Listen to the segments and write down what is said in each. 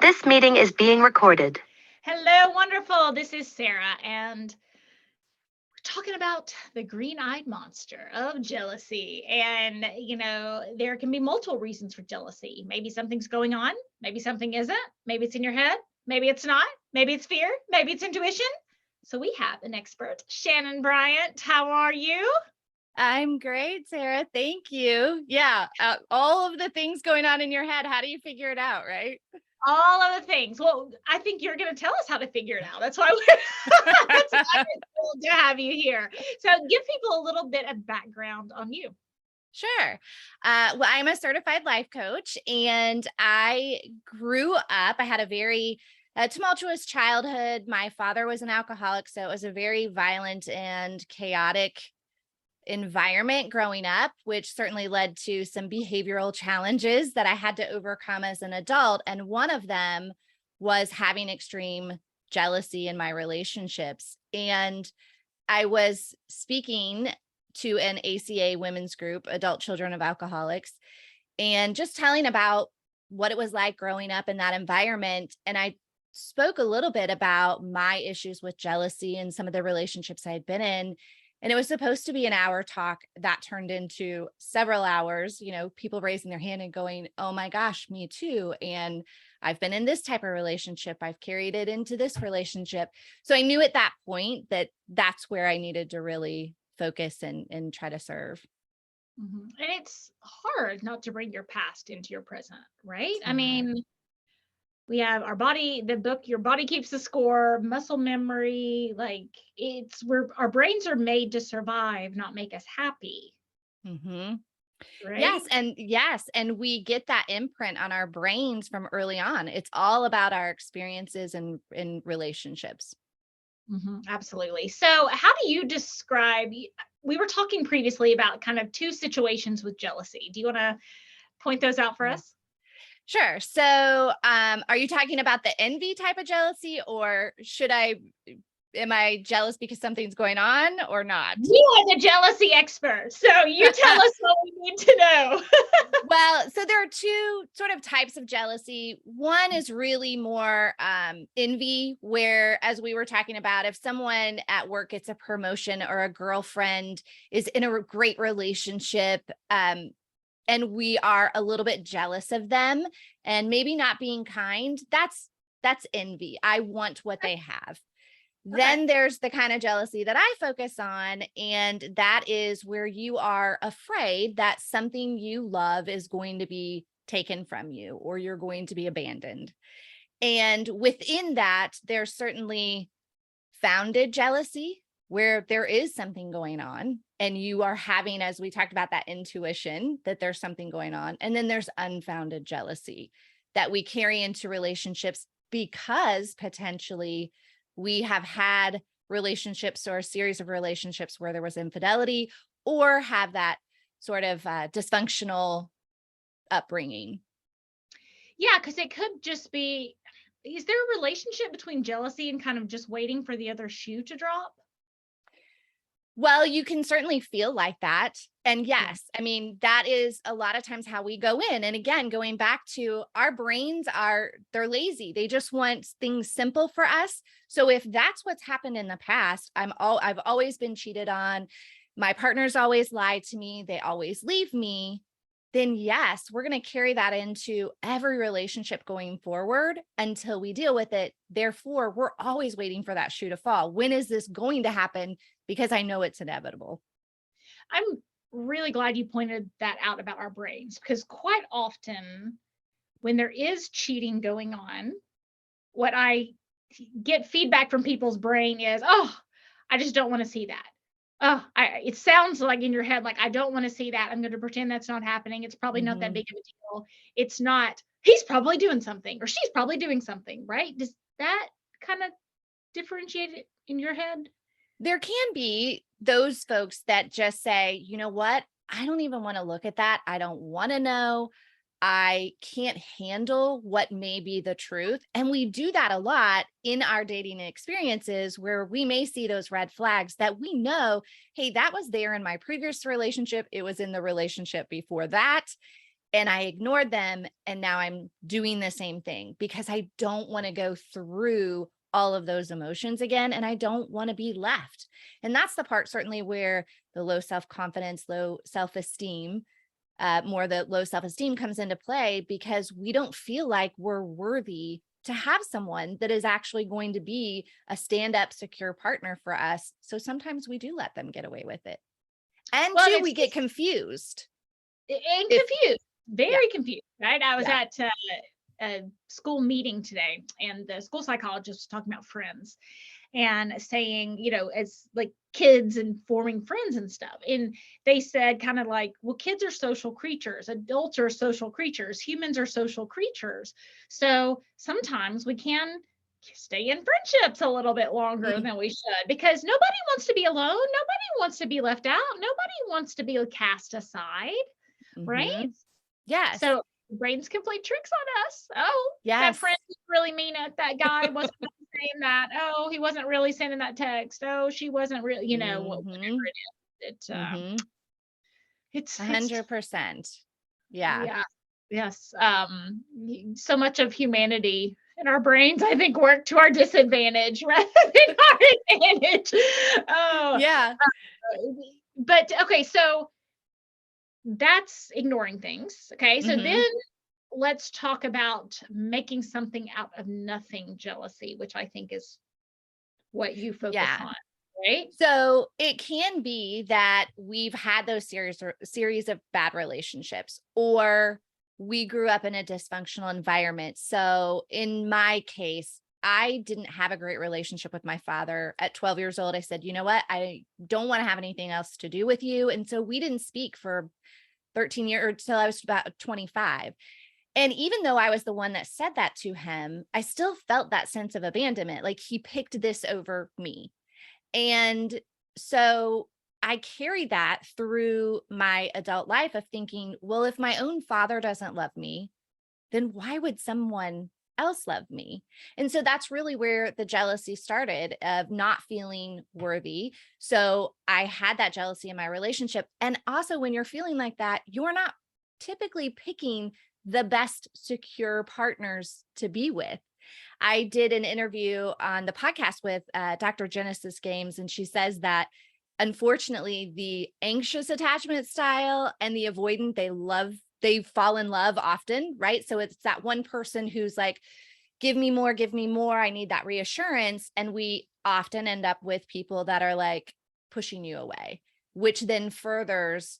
This meeting is being recorded. Hello, wonderful. This is Sarah, and we're talking about the green-eyed monster of jealousy. And, there can be multiple reasons for jealousy. Maybe something's going on, maybe something isn't, maybe it's in your head, maybe it's not, maybe it's fear, maybe it's intuition. So we have an expert, Shanenn Bryant. How are you? I'm great, Sarah. Thank you. Yeah, all of the things going on in your head. How do you figure it out, right? All of the things. Well, I think you're going to tell us how to figure it out. That's why that's why I'm thrilled to have you here. So give people a little bit of background on you. Sure. Well, I'm a certified life coach, and I grew up. I had a very tumultuous childhood. My father was an alcoholic, so it was a very violent and chaotic environment growing up, which certainly led to some behavioral challenges that I had to overcome as an adult. And one of them was having extreme jealousy in my relationships. And I was speaking to an ACA women's group, Adult Children of Alcoholics, and just telling about what it was like growing up in that environment. And I spoke a little bit about my issues with jealousy and some of the relationships I had been in. And it was supposed to be an hour talk that turned into several hours, people raising their hand and going, oh my gosh, me too. And I've been in this type of relationship. I've carried it into this relationship. So I knew at that point that that's where I needed to really focus and try to serve. Mm-hmm. And it's hard not to bring your past into your present, right? It's I mean, we have our body, the book, Your Body Keeps the Score, muscle memory, like it's where our brains are made to survive, not make us happy. Mm-hmm. Right? Yes. And we get that imprint on our brains from early on. It's all about our experiences and in relationships. Mm-hmm, absolutely. So how do you describe, we were talking previously about kind of two situations with jealousy. Do you want to point those out for us? Sure. So, are you talking about the envy type of jealousy, or am I jealous because something's going on or not? You are the jealousy expert. So you tell us what we need to know. Well, so there are two sort of types of jealousy. One is really more envy, where, as we were talking about, if someone at work gets a promotion or a girlfriend is in a great relationship, and we are a little bit jealous of them and maybe not being kind, that's envy. I want what they have. Okay. Then there's the kind of jealousy that I focus on, and that is where you are afraid that something you love is going to be taken from you, or you're going to be abandoned. And within that, there's certainly founded jealousy, where there is something going on and you are having, as we talked about, that intuition that there's something going on. And then there's unfounded jealousy that we carry into relationships because potentially we have had relationships or a series of relationships where there was infidelity, or have that sort of dysfunctional upbringing. Yeah, because it could just be, is there a relationship between jealousy and kind of just waiting for the other shoe to drop? Well, you can certainly feel like that. And yes, I mean, that is a lot of times how we go in. And again, going back to our brains they're lazy. They just want things simple for us. So if that's what's happened in the past, I've always been cheated on. My partners always lie to me. They always leave me. Then yes, we're going to carry that into every relationship going forward until we deal with it. Therefore, we're always waiting for that shoe to fall. When is this going to happen? Because I know it's inevitable. I'm really glad you pointed that out about our brains, because quite often when there is cheating going on, what I get feedback from people's brain is, oh, I just don't want to see that. Oh, it sounds like in your head, like, I don't want to see that. I'm going to pretend that's not happening. It's probably not that big of a deal. It's not, he's probably doing something or she's probably doing something, right? Does that kind of differentiate it in your head? There can be those folks that just say, you know what? I don't even want to look at that. I don't want to know. I can't handle what may be the truth. And we do that a lot in our dating experiences, where we may see those red flags that we know, hey, that was there in my previous relationship. It was in the relationship before that. and I ignored them. And now I'm doing the same thing because I don't want to go through all of those emotions again. And I don't want to be left. And that's the part certainly where the low self-confidence, low self-esteem, more the low self-esteem comes into play, because we don't feel like we're worthy to have someone that is actually going to be a stand-up, secure partner for us. So sometimes we do let them get away with it. And Well, two, it's we get confused. and If- confused, Yeah. very confused, right? I was Yeah. at a school meeting today, and the school psychologist was talking about friends and saying, as like kids and forming friends and stuff. And they said kind of like, well, kids are social creatures, adults are social creatures, humans are social creatures. So sometimes we can stay in friendships a little bit longer than we should, because nobody wants to be alone. Nobody wants to be left out. Nobody wants to be cast aside, right? Mhm. Yes. So brains can play tricks on us. Oh, that Yes. friend was really mean at that guy. Wasn't really saying that. Oh, he wasn't really sending that text. Oh, she wasn't really, whatever Mhm. it is. Mhm. It's 100%. Yeah. yeah, yes. So much of humanity in our brains, I think, work to our disadvantage rather than our advantage. Oh, Yeah. but okay, so that's ignoring things. Okay, so Mhm. then let's talk about making something out of nothing jealousy, which I think is what you focus Yeah. on, right? So it can be that we've had those series of bad relationships, or we grew up in a dysfunctional environment. So in my case, I didn't have a great relationship with my father. At 12 years old, I said, you know what? I don't want to have anything else to do with you. And so we didn't speak for 13 years, or till I was about 25. And even though I was the one that said that to him, I still felt that sense of abandonment. Like he picked this over me. And so I carried that through my adult life of thinking, well, if my own father doesn't love me, then why would someone else love me? And so that's really where the jealousy started, of not feeling worthy. So I had that jealousy in my relationship. And also, when you're feeling like that, you're not typically picking the best secure partners to be with. I did an interview on the podcast with Dr. Genesis Games, and she says that unfortunately, the anxious attachment style and the avoidant, they fall in love often, right? So it's that one person who's like, give me more, I need that reassurance. And we often end up with people that are like pushing you away, which then furthers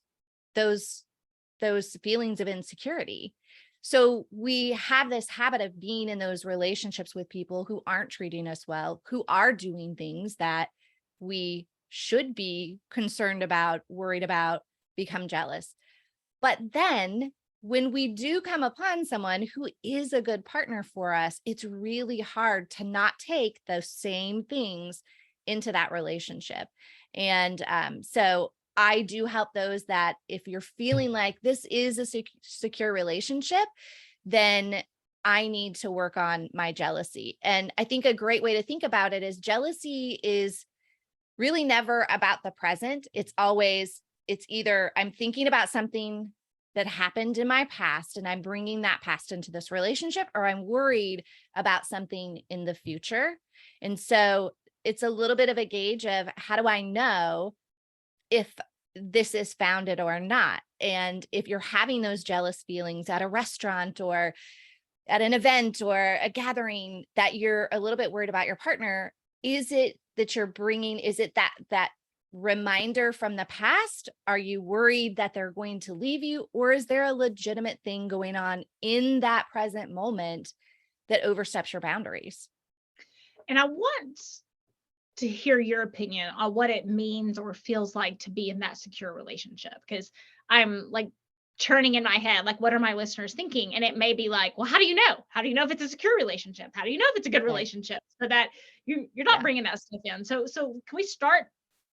those feelings of insecurity. So we have this habit of being in those relationships with people who aren't treating us well, who are doing things that we should be concerned about, worried about, become jealous. But then when we do come upon someone who is a good partner for us, it's really hard to not take those same things into that relationship. And so I do help those that if you're feeling like this is a secure relationship, then I need to work on my jealousy. And I think a great way to think about it is jealousy is really never about the present. It's either I'm thinking about something that happened in my past and I'm bringing that past into this relationship, or I'm worried about something in the future. And so it's a little bit of a gauge of how do I know if this is founded or not? And if you're having those jealous feelings at a restaurant or at an event or a gathering, that you're a little bit worried about your partner, is it that you're bringing, is it that reminder from the past? Are you worried that they're going to leave you? Or is there a legitimate thing going on in that present moment that oversteps your boundaries? And I want to hear your opinion on what it means or feels like to be in that secure relationship, because I'm like churning in my head, like, what are my listeners thinking? And it may be like, well, how do you know? How do you know if it's a secure relationship? How do you know if it's a good relationship? So that you're not bringing that stuff in. So can we start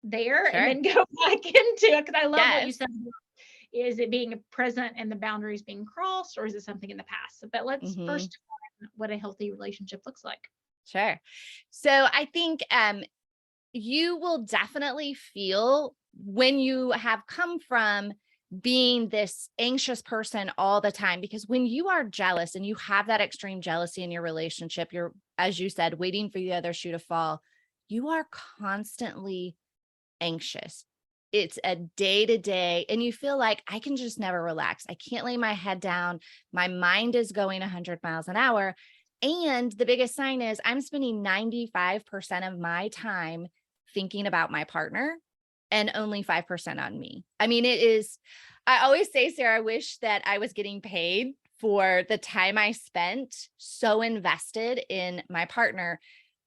there and then go back into it? Because I love what you said. Is it being present and the boundaries being crossed, or is it something in the past? But let's first define what a healthy relationship looks like. Sure. So I think you will definitely feel when you have come from being this anxious person all the time. Because when you are jealous and you have that extreme jealousy in your relationship, you're, as you said, waiting for the other shoe to fall. You are constantly anxious. It's a day to day, and you feel like I can just never relax. I can't lay my head down. My mind is going 100 miles an hour. And the biggest sign is I'm spending 95% of my time thinking about my partner and only 5% on me. I mean, it is, I always say, Sarah, I wish that I was getting paid for the time I spent so invested in my partner,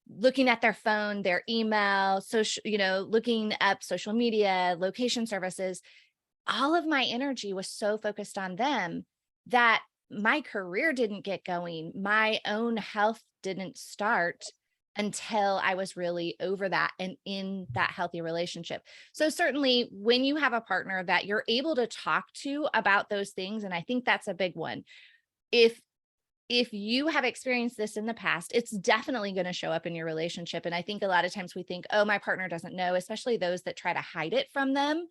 looking at their phone, their email, social, looking up social media, location services. All of my energy was so focused on them that my career didn't get going. My own health didn't start until I was really over that and in that healthy relationship. So certainly when you have a partner that you're able to talk to about those things, and I think that's a big one. If you have experienced this in the past, it's definitely going to show up in your relationship. And I think a lot of times we think, oh, my partner doesn't know, especially those that try to hide it from them.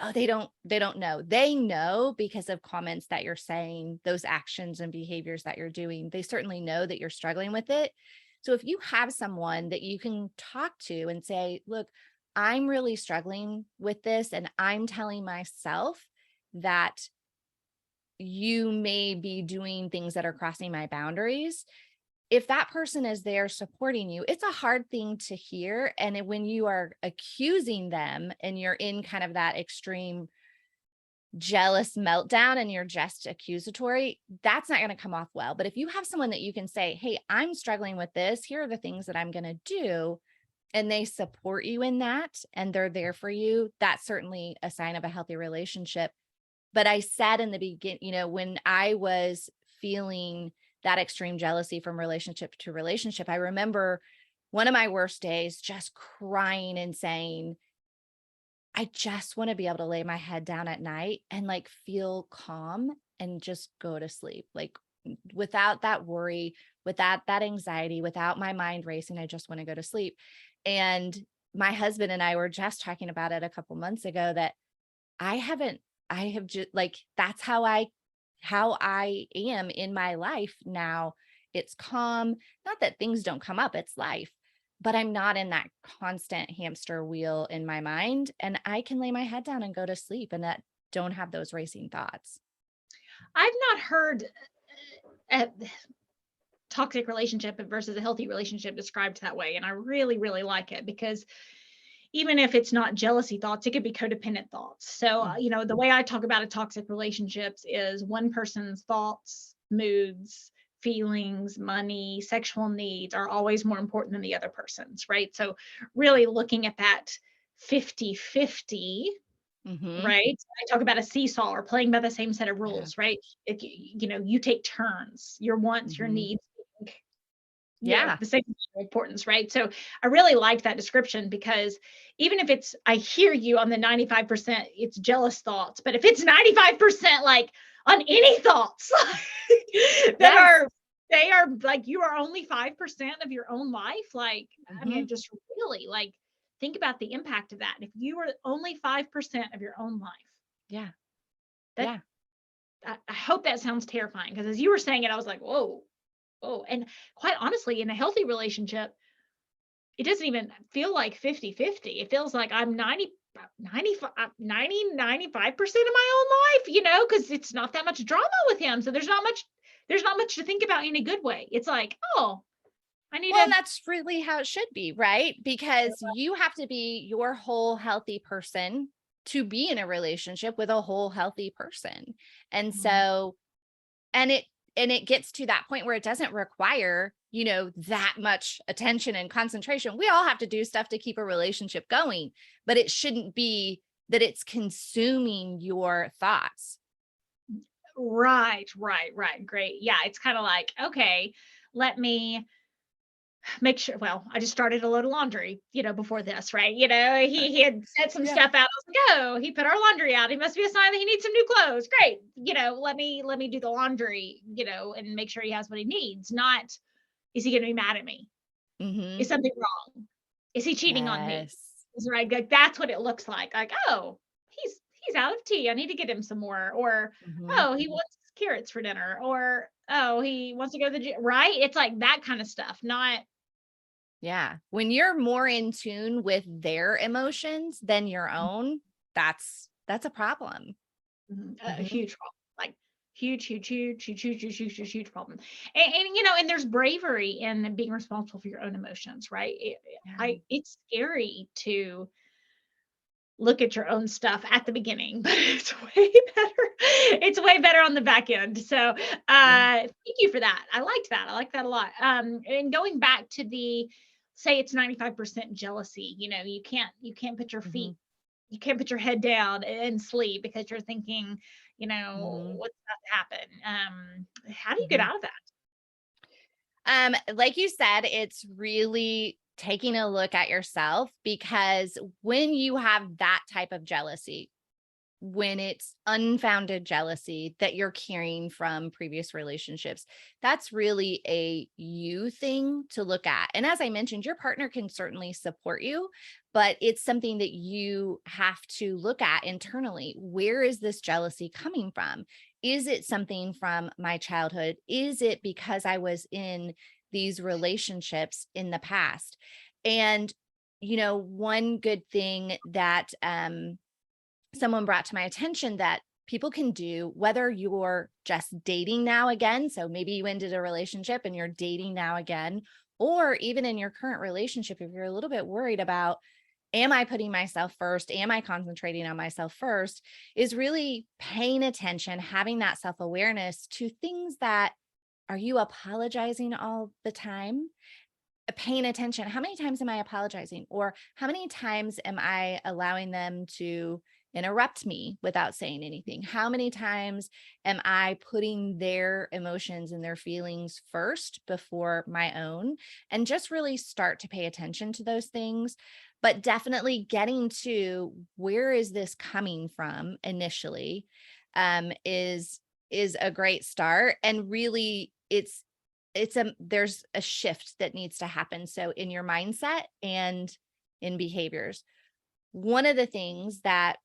Oh, they don't know. They know because of comments that you're saying, those actions and behaviors that you're doing. They certainly know that you're struggling with it. So if you have someone that you can talk to and say, look, I'm really struggling with this, and I'm telling myself that you may be doing things that are crossing my boundaries. If that person is there supporting you, it's a hard thing to hear. And when you are accusing them and you're in kind of that extreme jealous meltdown and you're just accusatory, that's not going to come off well. But if you have someone that you can say, hey, I'm struggling with this, here are the things that I'm going to do, and they support you in that, and they're there for you, that's certainly a sign of a healthy relationship. But I said in the beginning, when I was feeling that extreme jealousy from relationship to relationship, I remember one of my worst days just crying and saying, I just want to be able to lay my head down at night and like feel calm and just go to sleep, like without that worry, without that anxiety, without my mind racing. I just want to go to sleep. And my husband and I were just talking about it a couple months ago that I have just like, that's how I am in my life now. It's calm. Not that things don't come up, it's life, but I'm not in that constant hamster wheel in my mind, and I can lay my head down and go to sleep and that don't have those racing thoughts. I've not heard a toxic relationship versus a healthy relationship described that way. And I really, really like it, because even if it's not jealousy thoughts, it could be codependent thoughts. So, the way I talk about a toxic relationships is one person's thoughts, moods, feelings, money, sexual needs are always more important than the other person's, right? So really looking at that 50-50, right? I talk about a seesaw, or playing by the same set of rules, right? If you take turns, your wants, your needs, the same importance, right? So I really liked that description, because even if I hear you on the 95%, it's jealous thoughts, but if it's 95% like on any thoughts they are like, you are only 5% of your own life. Like, I mean, just really like think about the impact of that. If you were only 5% of your own life. I hope that sounds terrifying, because as you were saying it, I was like, whoa. And quite honestly, in a healthy relationship, it doesn't even feel like 50-50. It feels like I'm 95% of my own life, because it's not that much drama with him. So there's not much to think about in a good way. It's like, and that's really how it should be, right? Because you have to be your whole healthy person to be in a relationship with a whole healthy person. And so, and it gets to that point where it doesn't require, that much attention and concentration. We all have to do stuff to keep a relationship going, but it shouldn't be that it's consuming your thoughts. Right. Great. Yeah. It's kind of like, okay, let me make sure. Well, I just started a load of laundry, before this, right? He had set some stuff out. I was like, oh, he put our laundry out. He must be a sign that he needs some new clothes. Great. Let me do the laundry, and make sure he has what he needs. Not, is he going to be mad at me? Is something wrong? Is he cheating on me? Is right. Like, that's what it looks like. Like, oh, he's he's out of tea. I need to get him some more. Or, Mhm. oh, he wants carrots for dinner. Or, oh, he wants to go to the gym, right? It's like that kind of stuff, not Yeah. When you're more in tune with their emotions than your own, that's a problem. a Mhm. huge problem. Like huge, huge, huge, huge, huge, huge, huge, huge, huge problem. And and there's bravery in being responsible for your own emotions, right? Yeah. It's scary to look at your own stuff at the beginning, but it's way better. It's way better on the back end. So Yeah. thank you for that. I liked that. I like that a lot. And going back to the say it's 95% jealousy, you can't put your feet, Mhm. you can't put your head down and sleep because you're thinking, Mhm. what's about to happen. How do you get Mhm. out of that? Like you said, it's really taking a look at yourself, because when you have that type of jealousy, when it's unfounded jealousy that you're carrying from previous relationships, that's really a you thing to look at. And as I mentioned, your partner can certainly support you, but it's something that you have to look at internally. Where is this jealousy coming from? Is it something from my childhood? Is it because I was in these relationships in the past? And, one good thing that, someone brought to my attention that people can do, whether you're just dating now again, so maybe you ended a relationship and you're dating now again, or even in your current relationship, if you're a little bit worried about, am I putting myself first? Am I concentrating on myself first? Is really paying attention, having that self awareness to things that, are you apologizing all the time? Paying attention. How many times am I apologizing? Or how many times am I allowing them to interrupt me without saying anything? How many times am I putting their emotions and their feelings first before my own? And just really start to pay attention to those things. But definitely getting to, where is this coming from initially, is a great start. And really, there's a shift that needs to happen. So in your mindset and in behaviors, one of the things that,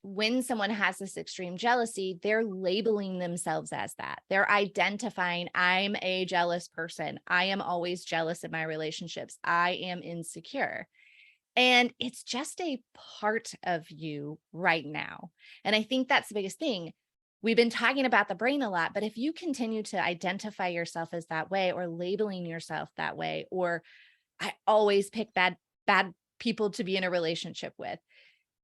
when someone has this extreme jealousy, they're labeling themselves as that. They're identifying, I'm a jealous person. I am always jealous in my relationships. I am insecure. And it's just a part of you right now. And I think that's the biggest thing. We've been talking about the brain a lot, but if you continue to identify yourself as that way, or labeling yourself that way, or I always pick bad people to be in a relationship with,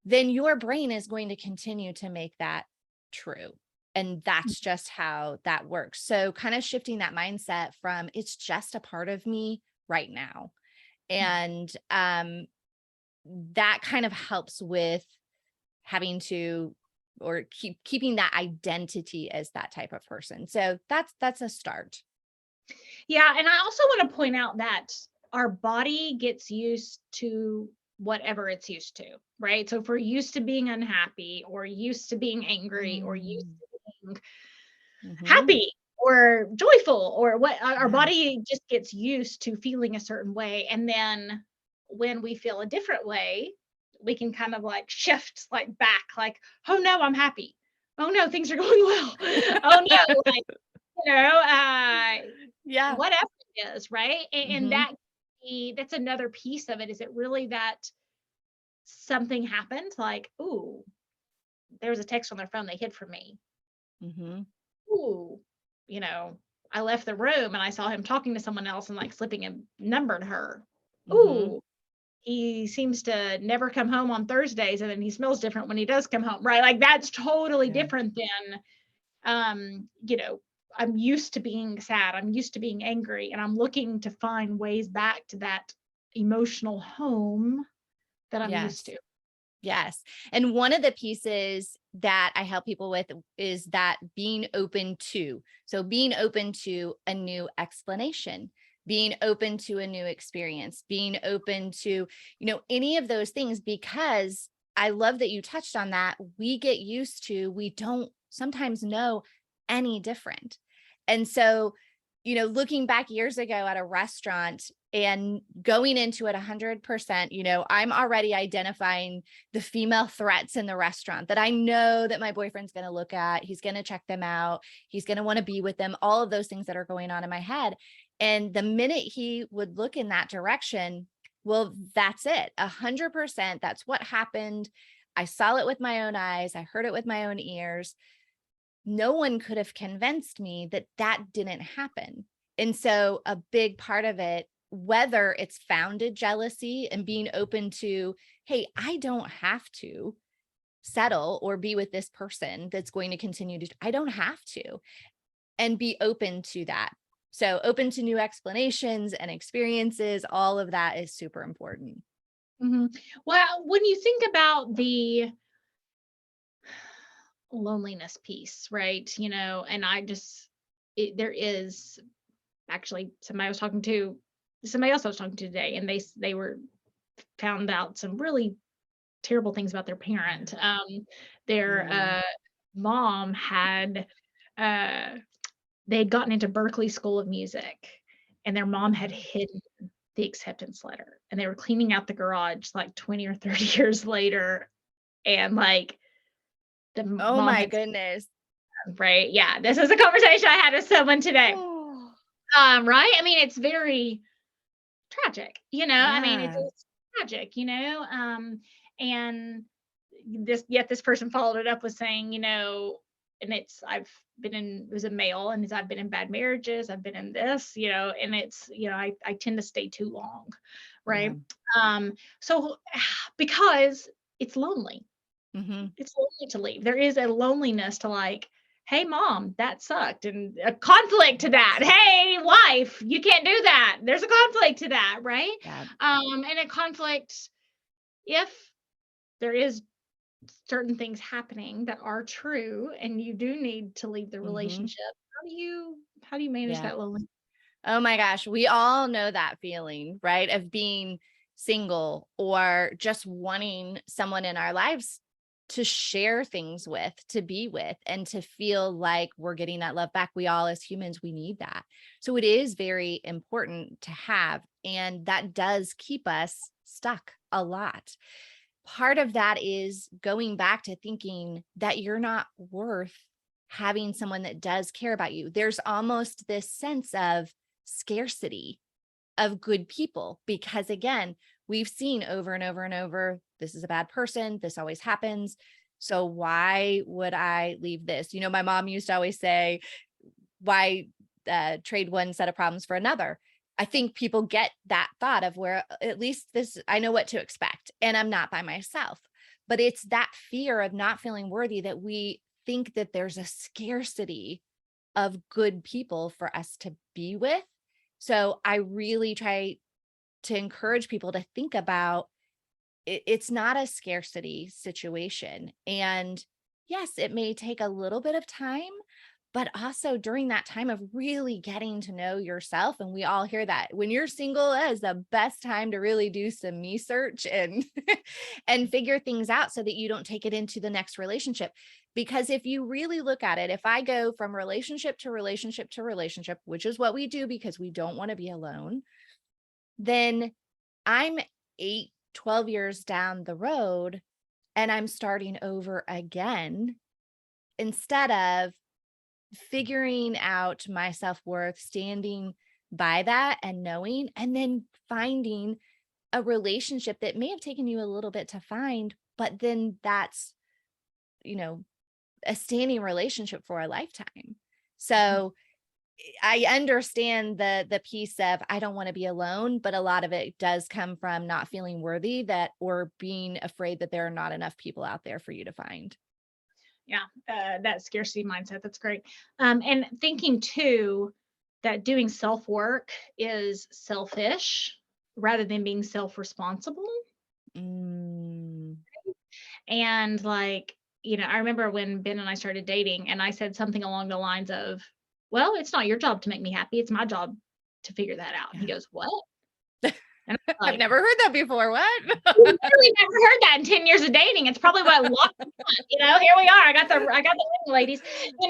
then your brain is going to continue to make that true. And that's just how that works. So kind of shifting that mindset from, it's just a part of me right now. And that kind of helps with having to, or keeping that identity as that type of person. So that's a start. Yeah, and I also want to point out that our body gets used to whatever it's used to, right? So if we're used to being unhappy or used to being angry or used Mm. to being Mhm. happy or joyful or what, our Yeah. body just gets used to feeling a certain way. And then when we feel a different way, we can kind of like shift like back, like, oh no, I'm happy. Oh no, things are going well. Oh no, like, you know, uh, Yeah. whatever it is, right? And Mhm. that's another piece of it. Is it really that something happened? Like, ooh, there was a text on their phone they hid from me. Mhm. Ooh, you know, I left the room and I saw him talking to someone else and like slipping a number to her. Mhm. Ooh, he seems to never come home on Thursdays and then he smells different when he does come home, right? Like that's totally Yeah. different than I'm used to being sad, I'm used to being angry, and I'm looking to find ways back to that emotional home that I'm used Yes. to. Yes. And one of the pieces that I help people with is that being open to. So being open to a new explanation, being open to a new experience, being open to, any of those things, because I love that you touched on that. We get used to, we don't sometimes know any different. And so, looking back years ago at a restaurant and going into it 100%, I'm already identifying the female threats in the restaurant that I know that my boyfriend's going to look at. He's going to check them out. He's going to want to be with them, all of those things that are going on in my head. And the minute he would look in that direction, well, that's it. 100%. That's what happened. I saw it with my own eyes. I heard it with my own ears. No one could have convinced me that that didn't happen. And so a big part of it, whether it's founded jealousy and being open to, hey, I don't have to settle or be with this person that's going to continue to, I don't have to, and be open to that. So open to new explanations and experiences, all of that is super important. Mm-hmm. Well, when you think about the loneliness piece, right? And there is actually somebody else I was talking to today, and they were found out some really terrible things about their parent. Their mom had they had gotten into Berkeley School of Music, and their mom had hidden the acceptance letter, and they were cleaning out the garage like 20 or 30 years later, and like the Oh mom my had, goodness. right? Yeah, this is a conversation I had with someone today. Right? I mean, it's very tragic, I mean, it's tragic, and this person followed it up with saying, and it was a male, and I've been in bad marriages, I've been in this, and it's, I tend to stay too long. Right. Yeah. So because it's lonely, Mm-hmm. it's lonely to leave. There is a loneliness to like, hey, mom, that sucked, and a conflict to that. Hey, wife, you can't do that. There's a conflict to that, right? Yeah. And a conflict if there is certain things happening that are true, and you do need to leave the relationship. How do you manage that loneliness? Oh my gosh, we all know that feeling, right? Of being single or just wanting someone in our lives to share things with, to be with, and to feel like we're getting that love back. We all, as humans, we need that. So it is very important to have, and that does keep us stuck a lot. Part of that is going back to thinking that you're not worth having someone that does care about you. There's almost this sense of scarcity of good people, because again, we've seen over and over and over, this is a bad person, this always happens, so why would I leave this? My mom used to always say, why trade one set of problems for another? I think people get that thought of where at least this, I know what to expect, and I'm not by myself. But it's that fear of not feeling worthy that we think that there's a scarcity of good people for us to be with. So I really try to encourage people to think about it's not a scarcity situation. And yes, it may take a little bit of time, but also during that time of really getting to know yourself. And we all hear that when you're single, that is the best time to really do some me search and and figure things out so that you don't take it into the next relationship. Because if you really look at it, if I go from relationship to relationship to relationship, which is what we do because we don't want to be alone, then I'm 12 years down the road and I'm starting over again instead of figuring out my self-worth, standing by that and knowing, and then finding a relationship that may have taken you a little bit to find, but then that's, a standing relationship for a lifetime. So I understand the piece of I don't want to be alone, but a lot of it does come from not feeling worthy or being afraid that there are not enough people out there for you to find. Yeah, that scarcity mindset. That's great. And thinking too that doing self-work is selfish rather than being self-responsible. And like, I remember when Ben and I started dating, and I said something along the lines of, well, it's not your job to make me happy. It's my job to figure that out. And he goes, what? And like, I've never heard that before. What? I've really never heard that in 10 years of dating. It's probably what locked me on. Here we are. I got the ring, ladies. But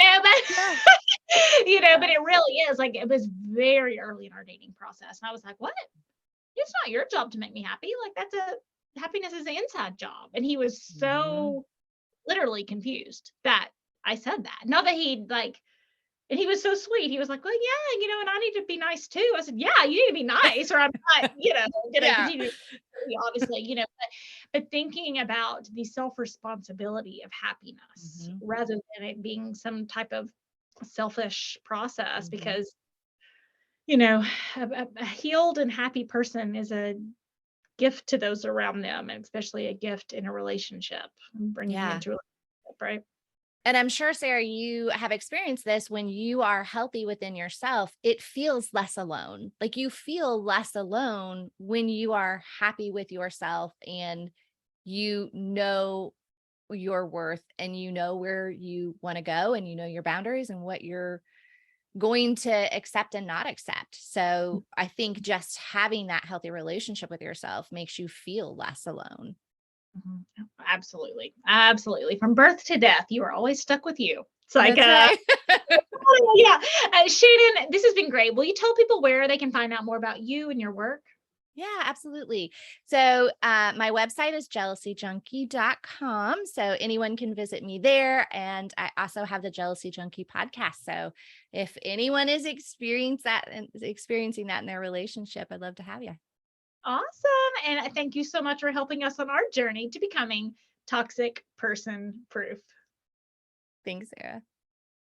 But it really is like, it was very early in our dating process. And I was like, what? It's not your job to make me happy. Like happiness is an inside job. And he was so literally confused that I said that. Not that and he was so sweet. He was like, well, yeah, and I need to be nice too. I said, yeah, you need to be nice or I'm not, gonna continue to be, obviously, but thinking about the self-responsibility of happiness rather than it being some type of selfish process, because, a healed and happy person is a gift to those around them, and especially a gift in a relationship, bringing into a relationship, right? And I'm sure, Sarah, you have experienced this. When you are healthy within yourself, it feels less alone. Like you feel less alone when you are happy with yourself and you know your worth and you know where you want to go and you know your boundaries and what you're going to accept and not accept. So I think just having that healthy relationship with yourself makes you feel less alone. Absolutely. Absolutely. From birth to death, you are always stuck with you. It's like, That's right. yeah. Shanenn, this has been great. Will you tell people where they can find out more about you and your work? Yeah, absolutely. So my website is jealousyjunkie.com. So anyone can visit me there. And I also have the Jealousy Junkie podcast. So if anyone is experiencing that in their relationship, I'd love to have you. Awesome. And thank you so much for helping us on our journey to becoming toxic person proof. Thanks, Sarah.